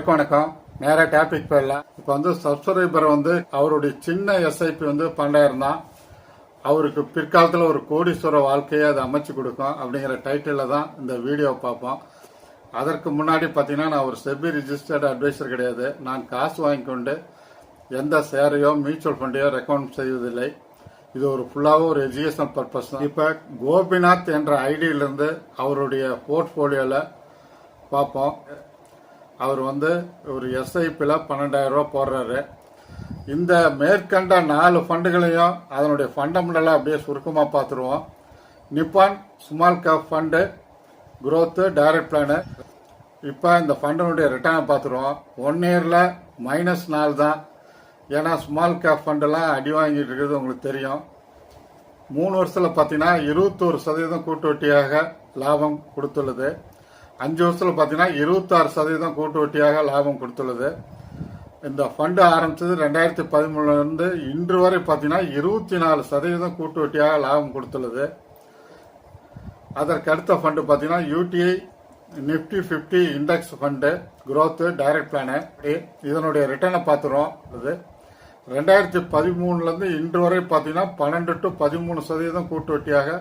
அனைவருக்கும் வணக்கம். நேராக டாபிக் போயிடலாம். இப்போ சப்ஸ்கிரைபர் அவருடைய சின்ன எஸ்ஐபி 12,000 தான். அவருக்கு பிற்காலத்தில் ஒரு கோடீஸ்வர வாழ்க்கையை அதை அமைச்சு கொடுக்கும் அப்படிங்கிற டைட்டிலில் தான் இந்த வீடியோ பார்ப்போம். அதற்கு முன்னாடி பார்த்தீங்கன்னா, நான் ஒரு செபி ரிஜிஸ்டர்டு அட்வைசர் கிடையாது. நான் காசு வாங்கி கொண்டு எந்த ஷேரையோ மியூச்சுவல் ஃபண்டையோ ரெக்கமெண்ட் செய்வதில்லை. இது ஒரு ஃபுல்லாக ஒரு எஜுகேஷனல் பர்பஸ் தான். இப்போ கோபிநாத் என்ற ஐடியிலிருந்து அவருடைய போர்ட்ஃபோலியோவில் பார்ப்போம். அவர் ஒரு எஸ்ஐபியில் 12,000 ரூபா போடுறாரு. இந்த மேற்கண்ட 4 ஃபண்டுகளையும் அதனுடைய ஃபண்டமெண்டலாக அப்படியே சுருக்கமாக பார்த்துருவோம். Nippon small cap fund, growth, direct plan. இப்போ இந்த ஃபண்டினுடைய ரிட்டர்னை பார்த்துருவோம். 1 இயரில் -4 தான். ஏன்னா ஸ்மால் கேப் ஃபண்டெல்லாம் அடி வாங்கிட்டு இருக்கிறது உங்களுக்கு தெரியும். 3 வருஷத்தில் பார்த்தீங்கன்னா 21% கூட்டு வட்டியாக லாபம் கொடுத்துள்ளது. 5 வருஷத்தில் பார்த்தீங்கன்னா 26% கூட்டு வட்டியாக லாபம் கொடுத்துள்ளது. இந்த ஃபண்டு ஆரம்பித்தது 2013 இன்று வரை பார்த்தீங்கன்னா 24% கூட்டு வட்டியாக லாபம் கொடுத்துள்ளது. அதற்கு அடுத்த ஃபண்டு பார்த்தீங்கன்னா UTI Nifty 50 index fund, growth, direct plan. இதனுடைய ரிட்டர்னை பார்த்துருவோம். 2013 இன்று வரை பார்த்தீங்கன்னா 12 to 13% கூட்டு வட்டியாக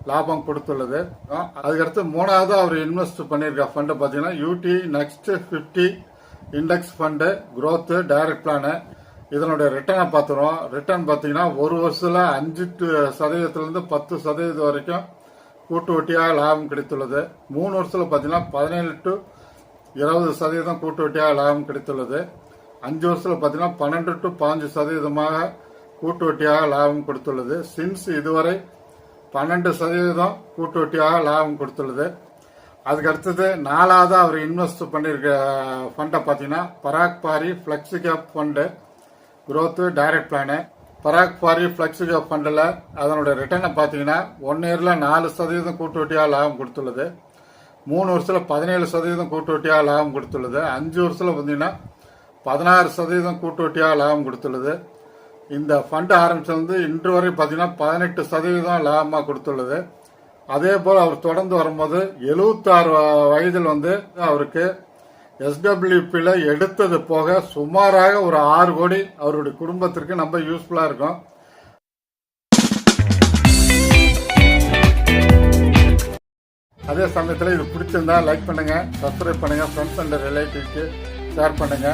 லாபம் கொடுத்துள்ளது. அதுக்கடுத்து 3வது அவர் இன்வெஸ்ட் பண்ணியிருக்க ஃபண்டு பார்த்தீங்கன்னா UTI next 50 index fund, growth, direct plan. இதனுடைய ரிட்டர்னை பார்த்துருவோம். ரிட்டர்ன் பார்த்தீங்கன்னா 1 வருஷத்தில் 5% 10% வரைக்கும் கூட்டு வட்டியாக லாபம் கிடைத்துள்ளது. 3 வருஷத்தில் பார்த்தீங்கன்னா 17 to 20% கூட்டு வட்டியாக லாபம் கிடைத்துள்ளது. 5 வருஷத்தில் பார்த்தீங்கன்னா 12 to 15% கூட்டு வட்டியாக லாபம் கொடுத்துள்ளது. சின்ஸ் இதுவரை 12% கூட்டு வட்டியாக லாபம் கொடுத்துள்ளது. அதுக்கு அடுத்தது 4வது அவர் இன்வெஸ்ட் பண்ணியிருக்க ஃபண்டை பார்த்தீங்கன்னா Parag Parikh flexi cap fund, growth, direct plan. Parag Parikh flexi cap ஃபண்டில் அதனுடைய ரிட்டர்னை பார்த்தீங்கன்னா 1 இயரில் 4% கூட்டு வட்டியாக லாபம் கொடுத்துள்ளது. 3 வருஷத்தில் 17% கூட்டு வட்டியாக லாபம் கொடுத்துள்ளது. 5 வருஷத்தில் பார்த்தீங்கன்னா 16% கூட்டு வட்டியாக லாபம் கொடுத்துள்ளது. இந்த ஃபண்டு ஆரம்பிச்சது இன்று வரை பார்த்தீங்கன்னா 18% லாபமாக கொடுத்துள்ளது. அதே போல் அவர் தொடர்ந்து வரும்போது 76 வயதில் அவருக்கு எஸ்டபிள்யூபியில் எடுத்தது போக சுமாராக ஒரு 6 கோடி அவருடைய குடும்பத்திற்கு ரொம்ப யூஸ்ஃபுல்லாக இருக்கும். அதே சமயத்தில் இது பிடிச்சிருந்தா லைக் பண்ணுங்க, சப்ஸ்கிரைப் பண்ணுங்க, ஃப்ரெண்ட்ஸ் அண்ட் ரிலேட்டிவ்க்கு ஷேர் பண்ணுங்க.